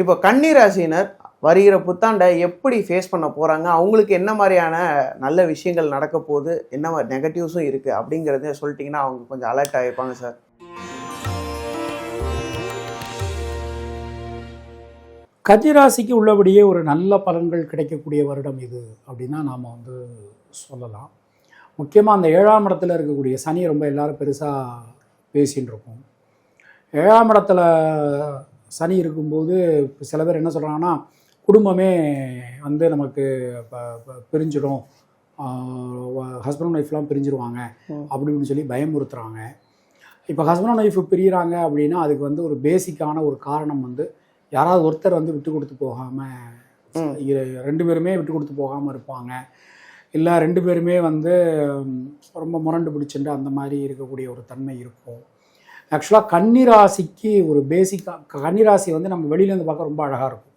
இப்போ கன்னி ராசினர் வருகிற புத்தாண்டை எப்படி ஃபேஸ் பண்ண போகிறாங்க, அவங்களுக்கு என்ன மாதிரியான நல்ல விஷயங்கள் நடக்க போகுது, என்ன மாதிரி நெகட்டிவ்ஸும் இருக்குது அப்படிங்கிறத சொல்லிட்டிங்கன்னா அவங்க கொஞ்சம் அலர்ட் ஆகிப்பாங்க சார். கன்னிராசிக்கு உள்ளபடியே ஒரு நல்ல பலன்கள் கிடைக்கக்கூடிய வருடம் இது அப்படின்னா நாம் சொல்லலாம். முக்கியமாக அந்த 7ஆம் இடத்துல இருக்கக்கூடிய சனி ரொம்ப எல்லாரும் பெருசாக பேசின்னு இருக்கோம். 7ஆம் இடத்துல சனி இருக்கும்போது சில பேர் என்ன சொல்கிறாங்கன்னா, குடும்பமே நமக்கு பிரிஞ்சிடும், ஹஸ்பண்ட் அண்ட் ஒய்ஃப்லாம் பிரிஞ்சிருவாங்க அப்படின்னு சொல்லி பயமுறுத்துகிறாங்க. இப்போ ஹஸ்பண்ட் அண்ட் ஒய்ஃப் பிரிகிறாங்க அப்படின்னா அதுக்கு ஒரு பேசிக்கான ஒரு காரணம் யாராவது ஒருத்தர் விட்டு கொடுத்து போகாமல், 2 பேருமே விட்டு கொடுத்து போகாமல் இருப்பாங்க. இல்லை 2 பேருமே ரொம்ப முரண்டு பிடிச்சிட்டு அந்த மாதிரி இருக்கக்கூடிய ஒரு தன்மை இருக்கும். ஆக்சுவலாக கன்னிராசிக்கு ஒரு பேசிக்காக கன்னிராசி நம்ம வெளியிலேருந்து பார்க்க ரொம்ப அழகாக இருக்கும்.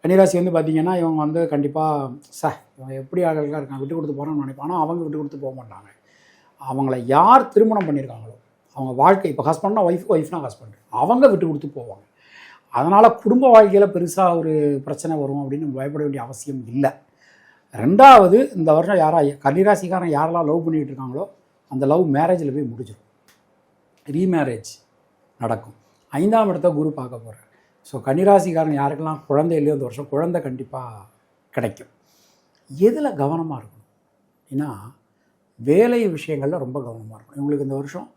கன்னிராசி பார்த்திங்கன்னா இவங்க கண்டிப்பாக இவங்க எப்படி அழகாக இருக்காங்க, விட்டு கொடுத்து போகிறான்னு நினைப்பாங்க. ஆனால் அவங்க விட்டு கொடுத்து போக மாட்டாங்க. அவங்கள யார் திருமணம் பண்ணியிருக்காங்களோ அவங்க வாழ்க்கை, இப்போ ஹஸ்பண்ட்னா ஒய்ஃப்னா ஹஸ்பண்ட், அவங்க விட்டு கொடுத்து போவாங்க. அதனால் குடும்ப வாழ்க்கையில் பெருசாக ஒரு பிரச்சனை வரும் அப்படின்னு பயப்பட வேண்டிய அவசியம் இல்லை. 2வது, இந்த வருஷம் கன்னிராசிக்காரன் யாரெல்லாம் லவ் பண்ணிகிட்டு இருக்காங்களோ அந்த லவ் மேரேஜில் போய் முடிஞ்சிடும், ரீமேரேஜ் நடக்கும். 5ஆம் இடத்த குரு பார்க்க போகிறார். ஸோ கன்னிராசிக்காரன் யாருக்கெல்லாம் குழந்தை இல்லையோ இந்த வருஷம் குழந்தை கண்டிப்பாக கிடைக்கும். எதில் கவனமாக இருக்கணும் ஏன்னா வேலை விஷயங்களில் ரொம்ப கவனமாக இருக்கணும். இவங்களுக்கு இந்த வருஷம்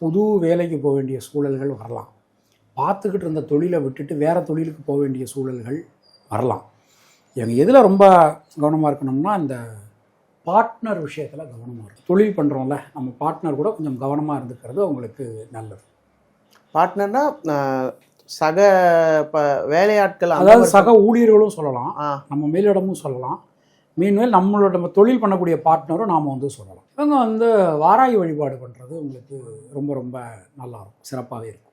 புது வேலைக்கு போக வேண்டிய சூழல்கள் வரலாம். பார்த்துக்கிட்டு இருந்த தொழிலை விட்டுட்டு வேறு தொழிலுக்கு போக வேண்டிய சூழல்கள் வரலாம். இவங்க எதில் ரொம்ப கவனமாக இருக்கணும்னா இந்த பார்ட்னர் விஷயத்தில் கவனமாக இருக்கும். தொழில் பண்ணுறோம்ல, நம்ம பார்ட்னர் கூட கொஞ்சம் கவனமாக இருந்துக்கிறது அவங்களுக்கு நல்லது. பார்ட்னர்னா சக வேலையாட்கள், அதாவது சக ஊழியர்களும் சொல்லலாம், நம்ம மேலிடமும் சொல்லலாம். மீன்வேல் நம்ம தொழில் பண்ணக்கூடிய பார்ட்னரும் நாம் சொல்லலாம். இவங்க வாராகி வழிபாடு பண்ணுறது உங்களுக்கு ரொம்ப ரொம்ப நல்லாயிருக்கும், சிறப்பாகவே இருக்கும்.